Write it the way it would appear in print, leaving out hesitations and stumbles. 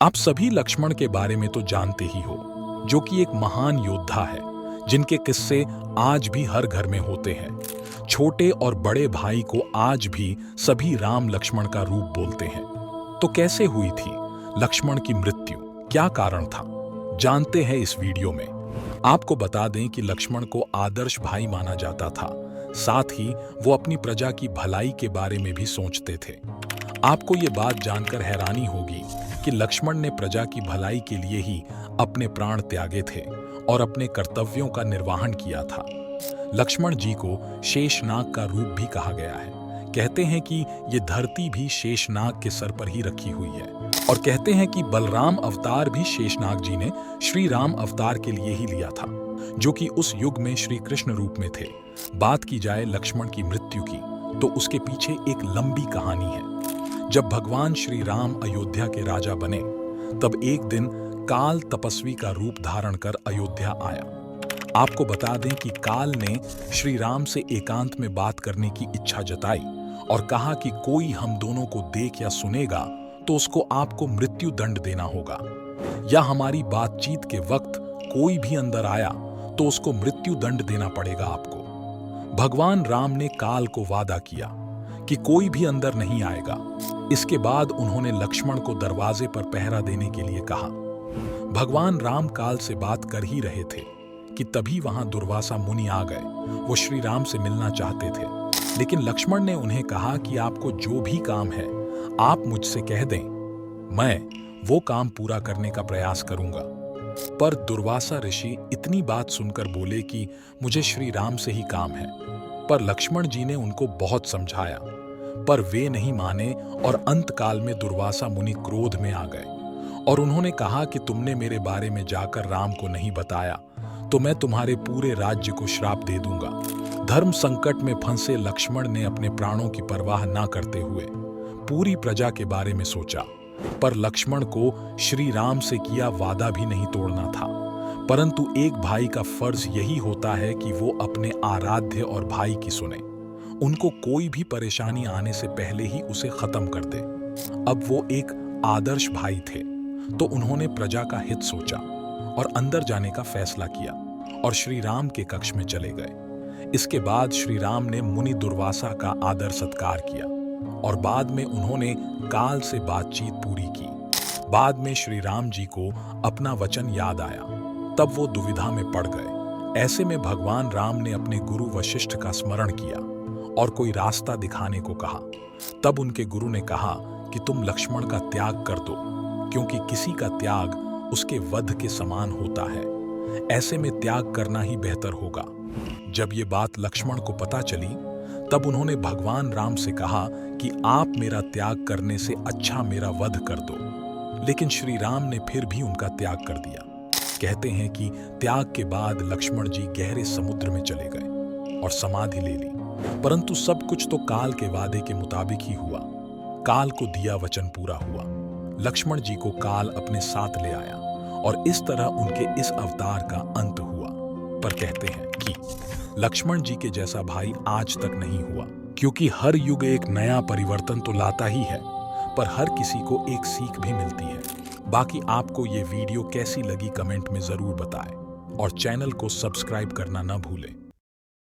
आप सभी लक्ष्मण के बारे में तो जानते ही हो, जो कि एक महान योद्धा है, जिनके किस्से आज भी हर घर में होते हैं। छोटे और बड़े भाई को आज भी सभी राम लक्ष्मण का रूप बोलते हैं। तो कैसे हुई थी लक्ष्मण की मृत्यु, क्या कारण था, जानते हैं इस वीडियो में। आपको बता दें कि लक्ष्मण को आदर्श भाई माना जाता था, साथ ही वो अपनी प्रजा की भलाई के बारे में भी सोचते थे। आपको ये बात जानकर हैरानी होगी कि लक्ष्मण ने प्रजा की भलाई के लिए ही अपने प्राण त्यागे थे और अपने कर्तव्यों का निर्वहन किया था। लक्ष्मण जी को शेषनाग का रूप भी कहा गया है। कहते हैं कि ये धरती भी शेषनाग के सर पर ही रखी हुई है, और कहते हैं कि बलराम अवतार भी शेषनाग जी ने श्री राम अवतार के लिए ही लिया था, जो कि उस युग में श्री कृष्ण रूप में थे। बात की जाए लक्ष्मण की मृत्यु की, तो उसके पीछे एक लंबी कहानी है। जब भगवान श्री राम अयोध्या के राजा बने, तब एक दिन काल तपस्वी का रूप धारण कर अयोध्या आया। आपको बता दें कि काल ने श्री राम से एकांत में बात करने की इच्छा जताई और कहा कि कोई हम दोनों को देख या सुनेगा तो उसको आपको मृत्यु दंड देना होगा, या हमारी बातचीत के वक्त कोई भी अंदर आया तो उसको मृत्यु दंड देना पड़ेगा आपको। भगवान राम ने काल को वादा किया कि कोई भी अंदर नहीं आएगा। इसके बाद उन्होंने लक्ष्मण को दरवाजे पर पहरा देने के लिए कहा। भगवान राम काल से बात कर ही रहे थे कि तभी वहां दुर्वासा मुनि आ गए। वो श्री राम से मिलना चाहते थे, लेकिन लक्ष्मण ने उन्हें कहा कि आपको जो भी काम है आप मुझसे कह दें, मैं वो काम पूरा करने का प्रयास करूंगा। पर दुर्वासा ऋषि इतनी बात सुनकर बोले कि मुझे श्री राम से ही काम है। पर लक्ष्मण जी ने उनको बहुत समझाया, पर वे नहीं माने और अंतकाल में दुर्वासा मुनि क्रोध में आ गए और उन्होंने कहा कि तुमने मेरे बारे में जाकर राम को नहीं बताया तो मैं तुम्हारे पूरे राज्य को श्राप दे दूंगा। धर्म संकट में फंसे लक्ष्मण ने अपने प्राणों की परवाह ना करते हुए पूरी प्रजा के बारे में सोचा। पर लक्ष्मण को श्री राम से किया वादा भी नहीं तोड़ना था, परंतु एक भाई का फर्ज यही होता है कि वो अपने आराध्य और भाई की सुने, उनको कोई भी परेशानी आने से पहले ही उसे खत्म कर दे। अब वो एक आदर्श भाई थे, तो उन्होंने प्रजा का हित सोचा और अंदर जाने का फैसला किया और श्री राम के कक्ष में चले गए। इसके बाद श्री राम ने मुनि दुर्वासा का आदर सत्कार किया और बाद में उन्होंने काल से बातचीत पूरी की। बाद में श्री राम जी को अपना वचन याद आया, तब वो दुविधा में पड़ गए। ऐसे में भगवान राम ने अपने गुरु वशिष्ठ का स्मरण किया और कोई रास्ता दिखाने को कहा। तब उनके गुरु ने कहा कि तुम लक्ष्मण का त्याग कर दो, क्योंकि किसी का त्याग उसके वध के समान होता है। ऐसे में त्याग करना ही बेहतर होगा। जब ये बात लक्ष्मण को पता चली, तब उन्होंने भगवान राम से कहा कि आप मेरा त्याग करने से अच्छा मेरा वध कर दो। लेकिन श्री राम ने फिर भी उनका त्याग कर दिया। कहते हैं कि त्याग के बाद लक्ष्मण जी गहरे समुद्र में चले गए और समाधि ले ली। परंतु सब कुछ तो काल के वादे के मुताबिक ही हुआ। काल को दिया वचन पूरा हुआ। लक्ष्मण जी को काल अपने साथ ले आया और इस तरह उनके इस अवतार का अंत हुआ। पर कहते हैं कि लक्ष्मण जी के जैसा भाई आज तक नहीं हुआ, क्योंकि हर युग एक नया परिवर्तन तो लाता ही है, पर हर किसी को एक सीख भी मिलती है। बाकी आपको ये वीडियो कैसी लगी कमेंट में जरूर बताएं और चैनल को सब्सक्राइब करना न भूलें।